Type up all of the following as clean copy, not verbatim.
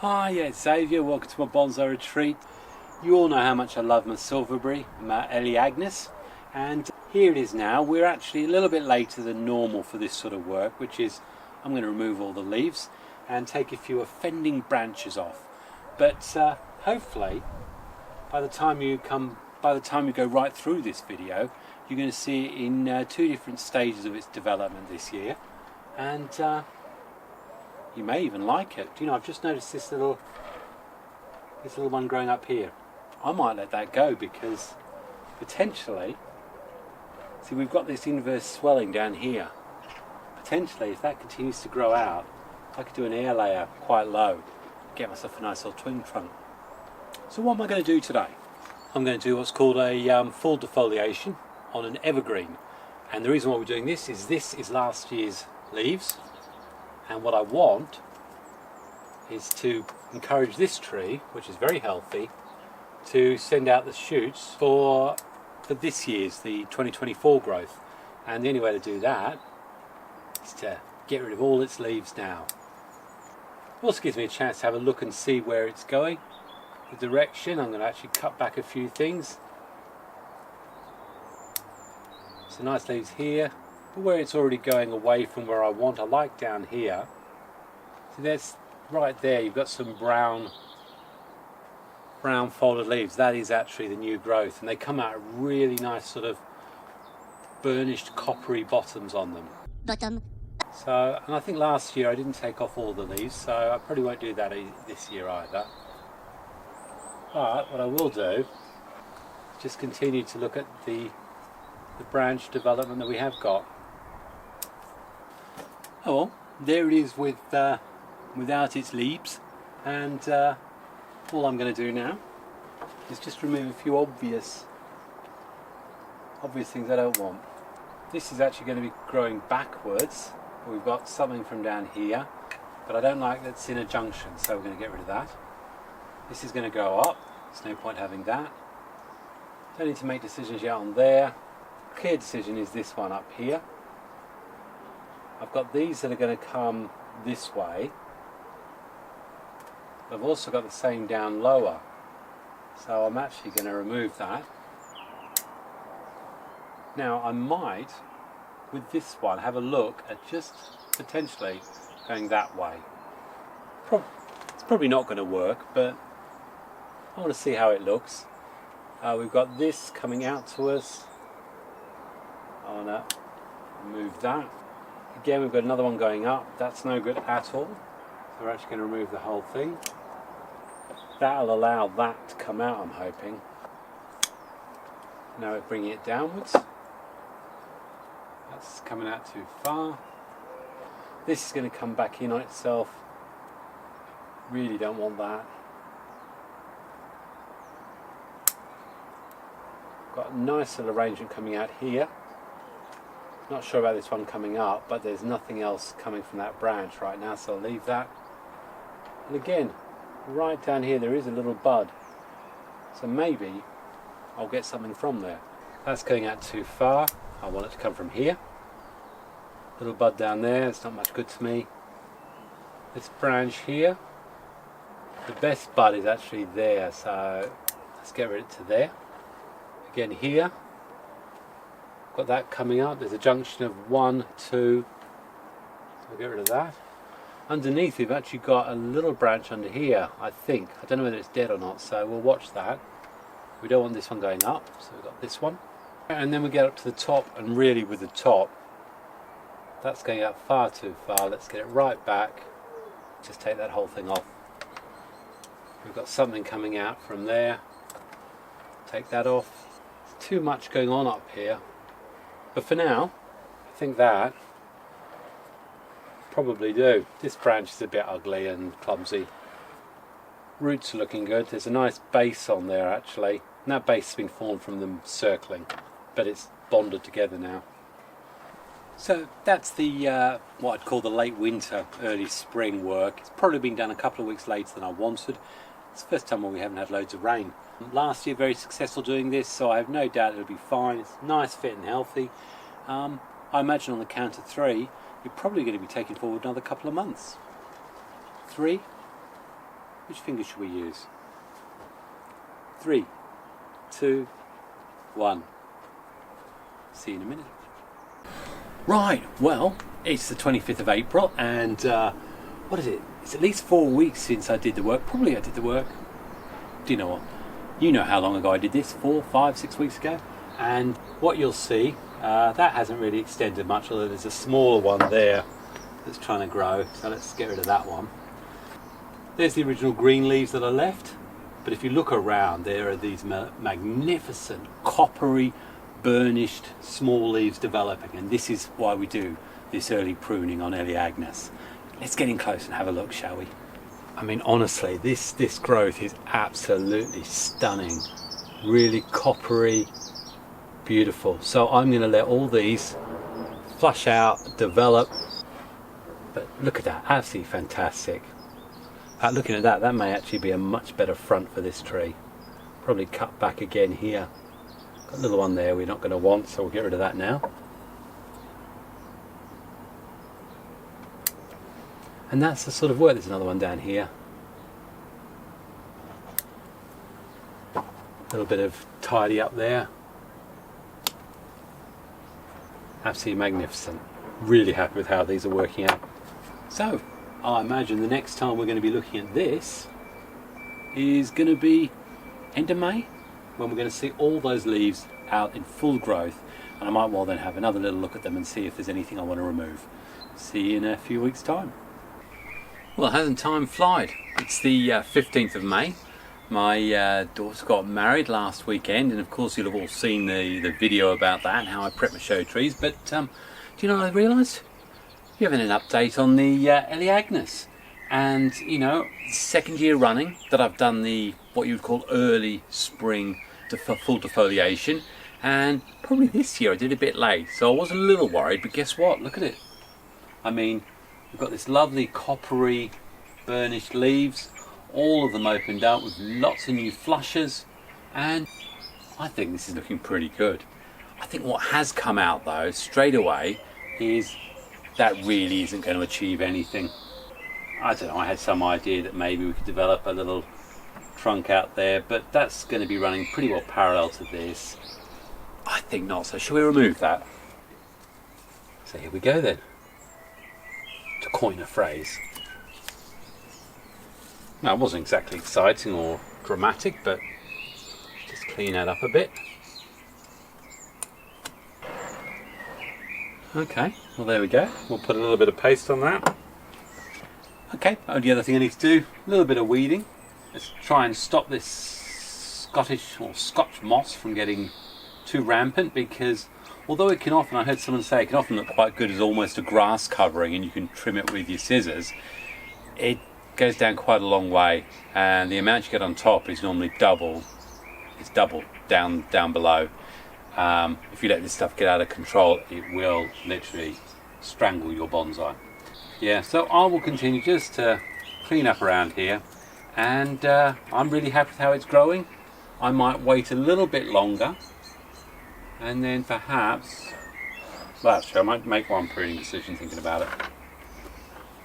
Hi, it's Xavier. Welcome to my bonsai retreat. You all know how much I love my silverberry, my Elaeagnus, and here it is now. We're actually a little bit later than normal for this sort of work, which is I'm going to remove all the leaves and take a few offending branches off. But hopefully, by the time you go right through this video, you're going to see it in two different stages of its development this year, and you may even like it. You know, I've just noticed this little one growing up here. I might let that go because potentially, see, we've got this inverse swelling down here. Potentially, if that continues to grow out, I could do an air layer quite low, get myself a nice little twin trunk. So what am I going to do today? I'm going to do what's called a full defoliation on an evergreen. And the reason why we're doing this is last year's leaves. And what I want is to encourage this tree, which is very healthy, to send out the shoots for this year's, the 2024 growth. And the only way to do that is to get rid of all its leaves now. It also gives me a chance to have a look and see where it's going, the direction. I'm going to actually cut back a few things. So nice leaves here. But where it's already going away from where I want, I like down here. So that's right there, you've got some brown folded leaves. That is actually the new growth, and they come out really nice sort of burnished coppery bottoms on them. So, and I think last year I didn't take off all the leaves, so I probably won't do that this year either. But what I will do is just continue to look at the branch development that we have got. Oh well, there it is without its leaves, and all I'm going to do now is just remove a few obvious things I don't want. This is actually going to be growing backwards. We've got something from down here, but I don't like that's in a junction, so we're going to get rid of that. This is going to go up. There's no point having that. Don't need to make decisions yet on there. Clear decision is this one up here. I've got these that are going to come this way. I've also got the same down lower, so I'm actually going to remove that. Now I might, with this one, have a look at just potentially going that way. It's probably not going to work, but I want to see how it looks. We've got this coming out to us. I want to remove that. Again, we've got another one going up. That's no good at all. So we're actually going to remove the whole thing. That'll allow that to come out, I'm hoping. Now we're bringing it downwards. That's coming out too far. This is going to come back in on itself. Really don't want that. Got a nice little arrangement coming out here. Not sure about this one coming up, but there's nothing else coming from that branch right now, so I'll leave that. And again, right down here there is a little bud, so maybe I'll get something from there. That's going out too far. I want it to come from here. Little bud down there, it's not much good to me. This branch here, the best bud is actually there, so let's get rid of it to there. Again here, got that coming up. There's a junction of 1, 2, so we'll get rid of that. Underneath we've actually got a little branch under here, I think. I don't know whether it's dead or not, so we'll watch that. We don't want this one going up, so we've got this one. And then we get up to the top, and really with the top, that's going up far too far. Let's get it right back. Just take that whole thing off. We've got something coming out from there. Take that off. There's too much going on up here. But for now, I think that probably do. This branch is a bit ugly and clumsy. Roots are looking good. There's a nice base on there actually, and that base has been formed from them circling, but it's bonded together now. So that's the what I'd call the late winter, early spring work. It's probably been done a couple of weeks later than I wanted. It's the first time where we haven't had loads of rain. Last year very successful doing this, so I have no doubt it'll be fine. It's nice, fit and healthy. I imagine on the count of 3 you're probably going to be taking forward another couple of months. 3, Which finger should we use? 3, 2, 1. See you in a minute. Right, well, it's the 25th of April and what is it? It's at least 4 weeks since I did the work. Probably I did the work. Do you know what? You know how long ago I did this, 4, 5, 6 weeks ago. And what you'll see, that hasn't really extended much, although there's a smaller one there that's trying to grow. So let's get rid of that one. There's the original green leaves that are left. But if you look around, there are these magnificent, coppery, burnished small leaves developing. And this is why we do this early pruning on Elaeagnus. Let's get in close and have a look, shall we? I mean, honestly, this growth is absolutely stunning. Really coppery, beautiful. So I'm going to let all these flush out, develop. But look at that, absolutely fantastic. Looking at that, that may actually be a much better front for this tree. Probably cut back again here. Got a little one there we're not going to want, so we'll get rid of that now. And that's the sort of work. There's another one down here. A little bit of tidy up there. Absolutely magnificent. Really happy with how these are working out. So, I imagine the next time we're going to be looking at this is going to be end of May, when we're going to see all those leaves out in full growth, and I might well then have another little look at them and see if there's anything I want to remove. See you in a few weeks' time. Well, hasn't time flied? It's the 15th of May. My daughter got married last weekend, and of course you'll have all seen the video about that and how I prep my show trees, but do you know what I realised? You haven't an update on the Elaeagnus. And you know, second year running that I've done the what you would call early spring full defoliation, and probably this year I did a bit late, so I was a little worried. But guess what? Look at it. I mean, we've got this lovely coppery burnished leaves, all of them opened up with lots of new flushes, and I think this is looking pretty good. I think what has come out though straight away is that really isn't going to achieve anything. I don't know, I had some idea that maybe we could develop a little trunk out there, but that's going to be running pretty well parallel to this. I think not, so shall we remove that? So here we go then, to coin a phrase. Now, it wasn't exactly exciting or dramatic, but just clean that up a bit. Okay, well there we go. We'll put a little bit of paste on that. Okay, only other thing I need to do, a little bit of weeding. Let's try and stop this Scottish or Scotch moss from getting too rampant, because although it can often, I heard someone say, it can often look quite good as almost a grass covering and you can trim it with your scissors, it goes down quite a long way, and the amount you get on top is normally double. It's double down below. If you let this stuff get out of control, it will literally strangle your bonsai. Yeah, so I will continue just to clean up around here, and I'm really happy with how it's growing. I might wait a little bit longer, and then perhaps, well actually I might make one pruning decision thinking about it.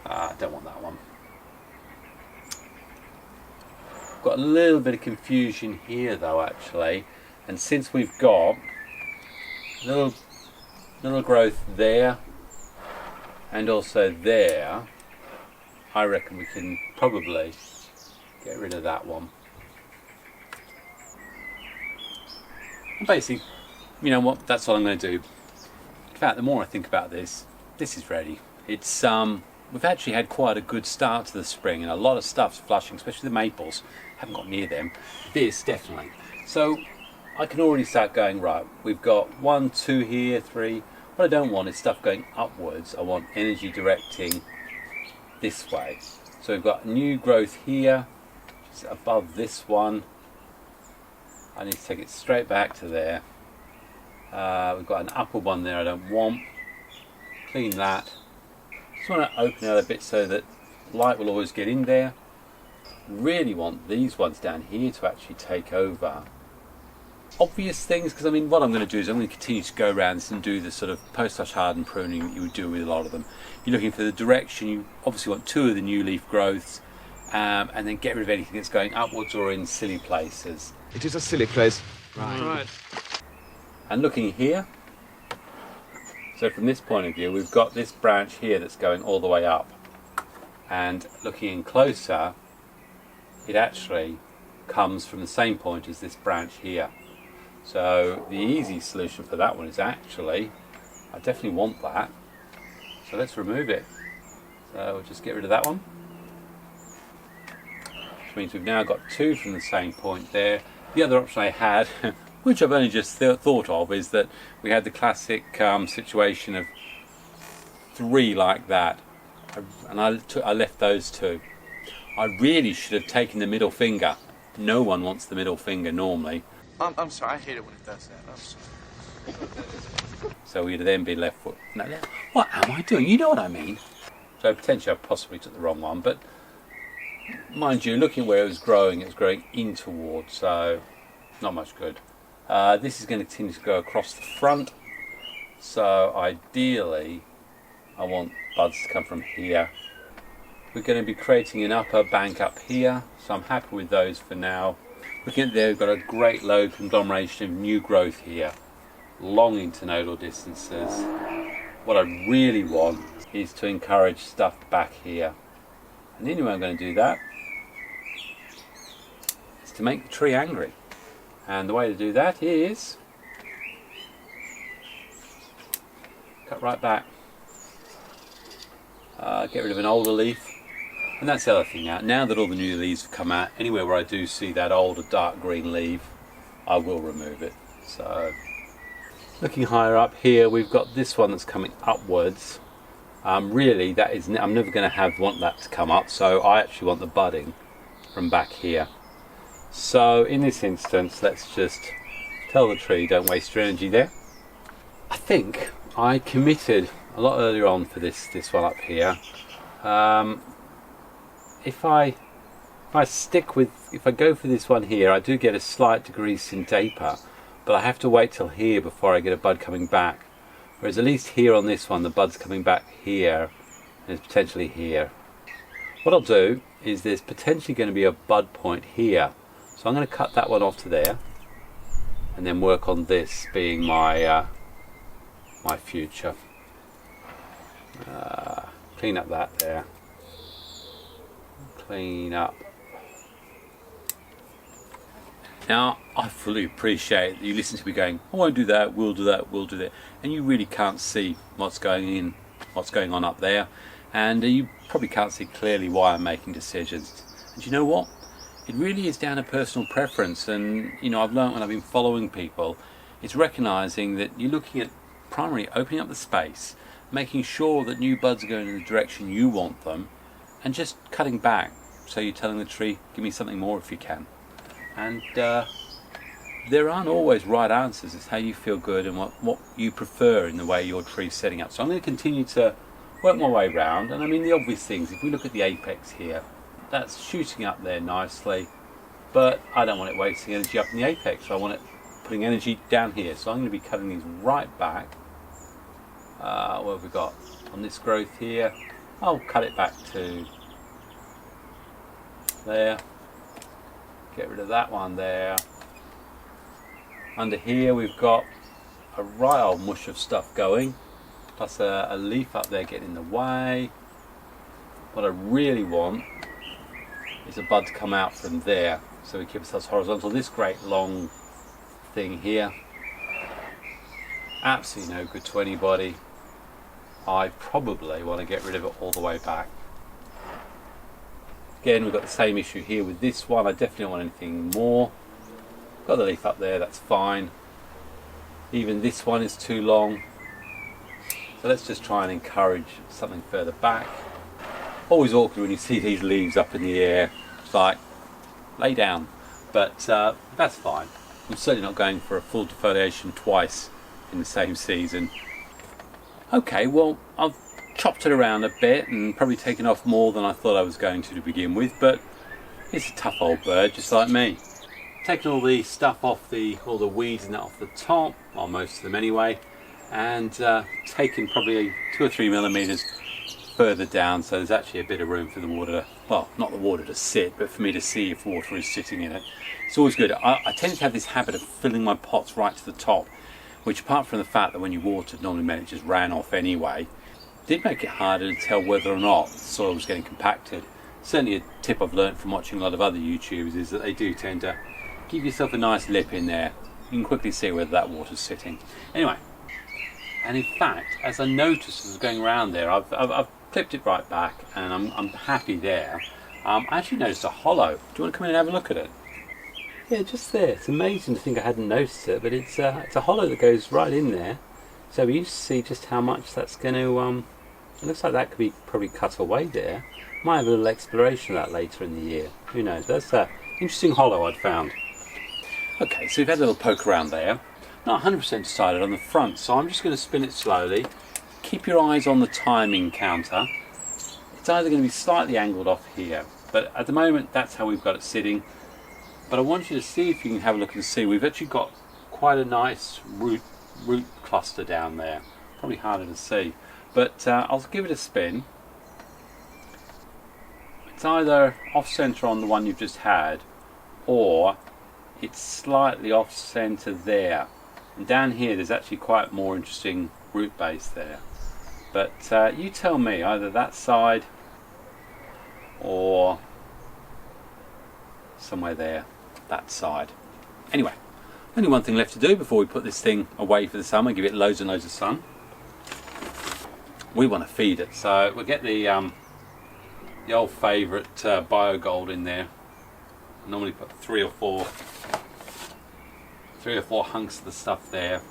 I don't want that one. Got a little bit of confusion here though actually, and since we've got little growth there and also there, I reckon we can probably get rid of that one. And basically, you know what, that's all I'm going to do. In fact, the more I think about this, this is ready. It's we've actually had quite a good start to the spring, and a lot of stuff's flushing, especially the maples. Haven't got near them. This definitely. So I can already start going, right, we've got 1, 2 here, 3. What I don't want is stuff going upwards. I want energy directing this way. So we've got new growth here, just above this one. I need to take it straight back to there. We've got an upper one there I don't want. Clean that. Just want to open it out a bit so that light will always get in there. Really want these ones down here to actually take over. Obvious things, because I mean what I'm going to do is I'm going to continue to go around this and do the sort of post-flush hardened pruning that you would do with a lot of them. You're looking for the direction. You obviously want 2 of the new leaf growths, and then get rid of anything that's going upwards or in silly places. It is a silly place. Right. And looking here, so from this point of view, we've got this branch here that's going all the way up. And looking in closer, it actually comes from the same point as this branch here. So the easy solution for that one is actually, I definitely want that. So let's remove it. So we'll just get rid of that one. Which means we've now got two from the same point there. The other option I had, which I've only just thought of, is that we had the classic situation of three like that. And I left those two. I really should have taken the middle finger. No one wants the middle finger normally. I'm sorry, I hate it when it does that. I'm sorry. So we'd then be left with... No, what am I doing? You know what I mean. So potentially I possibly took the wrong one, but mind you, looking where it was growing in towards, so not much good. This is going to continue to go across the front, so ideally I want buds to come from here. We're going to be creating an upper bank up here, so I'm happy with those for now. Looking at there, we've got a great low conglomeration of new growth here, long internodal distances. What I really want is to encourage stuff back here. And the only way I'm going to do that is to make the tree angry. And the way to do that is cut right back. Get rid of an older leaf. And that's the other thing now that all the new leaves have come out, anywhere where I do see that older dark green leaf, I will remove it. So, looking higher up here, we've got this one that's coming upwards. Really, that is, I'm never going to want that to come up, so I actually want the budding from back here. So, in this instance, let's just tell the tree, don't waste your energy there. I think I committed a lot earlier on for this one up here. If I go for this one here, I do get a slight decrease in taper, but I have to wait till here before I get a bud coming back. Whereas at least here on this one, the bud's coming back here, and it's potentially here. What I'll do is there's potentially going to be a bud point here, so I'm going to cut that one off to there, and then work on this being my my future. Clean up that there. Clean up. Now, I fully appreciate that you listen to me going, I won't do that, we'll do that, we'll do that, and you really can't see what's going on up there, and you probably can't see clearly why I'm making decisions. And you know what? It really is down to personal preference, and you know, I've learned when I've been following people, it's recognizing that you're looking at primarily opening up the space, making sure that new buds are going in the direction you want them, and just cutting back. So you're telling the tree, give me something more if you can. And there aren't always right answers. It's how you feel good and what you prefer in the way your tree's setting up. So I'm going to continue to work my way around. And I mean the obvious things, if we look at the apex here, that's shooting up there nicely, but I don't want it wasting energy up in the apex. So I want it putting energy down here. So I'm going to be cutting these right back. What have we got on this growth here? I'll cut it back to there. Get rid of that one there. Under here we've got a right old mush of stuff going, plus a leaf up there getting in the way. What I really want is a bud to come out from there, so we keep ourselves horizontal. This great long thing here, absolutely no good to anybody. I probably want to get rid of it all the way back. Again, we've got the same issue here with this one. I definitely don't want anything more. Got the leaf up there, that's fine. Even this one is too long. So let's just try and encourage something further back. Always awkward when you see these leaves up in the air. It's like, lay down. But that's fine. I'm certainly not going for a full defoliation twice in the same season. Okay, well, I've chopped it around a bit and probably taken off more than I thought I was going to begin with, but it's a tough old bird just like me. Taking all the stuff off all the weeds and that off the top, well most of them anyway, and taking probably 2 or 3 millimeters further down, so there's actually a bit of room for the water, well, not the water to sit, but for me to see if water is sitting in it. It's always good. I tend to have this habit of filling my pots right to the top, which, apart from the fact that when you watered normally meant it just ran off anyway, did make it harder to tell whether or not the soil was getting compacted. Certainly a tip I've learned from watching a lot of other YouTubers is that they do tend to give yourself a nice lip in there. You can quickly see whether that water's sitting. Anyway, and in fact, as I noticed as I was going around there, I've clipped it right back, and I'm happy there. I actually noticed a hollow. Do you want to come in and have a look at it? Yeah, just there. It's amazing to think I hadn't noticed it, but it's a hollow that goes right in there. So we used to see just how much that's going to. It looks like that could be probably cut away there. Might have a little exploration of that later in the year. Who knows? That's an interesting hollow I'd found. Okay, so we've had a little poke around there. Not 100% decided on the front, so I'm just going to spin it slowly. Keep your eyes on the timing counter. It's either going to be slightly angled off here, but at the moment that's how we've got it sitting. But I want you to see if you can have a look and see. We've actually got quite a nice root cluster down there. Probably harder to see, but I'll give it a spin. It's either off-center on the one you've just had, or it's slightly off-center there. And down here there's actually quite more interesting root base there. But you tell me, either that side or somewhere there, that side. Anyway, only one thing left to do before we put this thing away for the summer, give it loads and loads of sun. We want to feed it, so we'll get the old favourite BioGold in there. I normally put three or four hunks of the stuff there,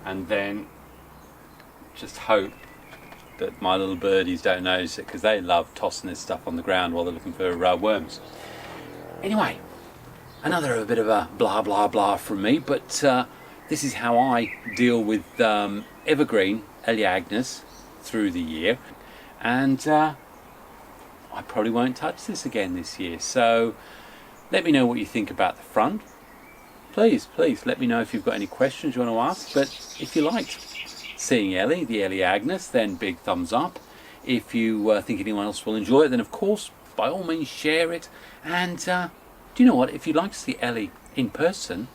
and then just hope that my little birdies don't notice it, because they love tossing this stuff on the ground while they're looking for worms. Anyway, another bit of a blah blah blah from me, but this is how I deal with Evergreen Elaeagnus through the year, and I probably won't touch this again this year. So let me know what you think about the front. Please let me know if you've got any questions you want to ask. But if you liked seeing Ellie, the Elaeagnus, then big thumbs up. If you think anyone else will enjoy it, then of course, by all means, share it. And do you know what? If you'd like to see Ellie in person,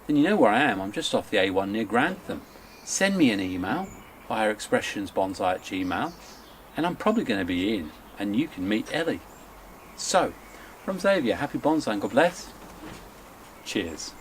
then you know where I am. I'm just off the A1 near Grantham. Send me an email via expressionsbonsai@gmail.com, and I'm probably going to be in, and you can meet Ellie. So, from Xavier, happy bonsai and God bless. Cheers.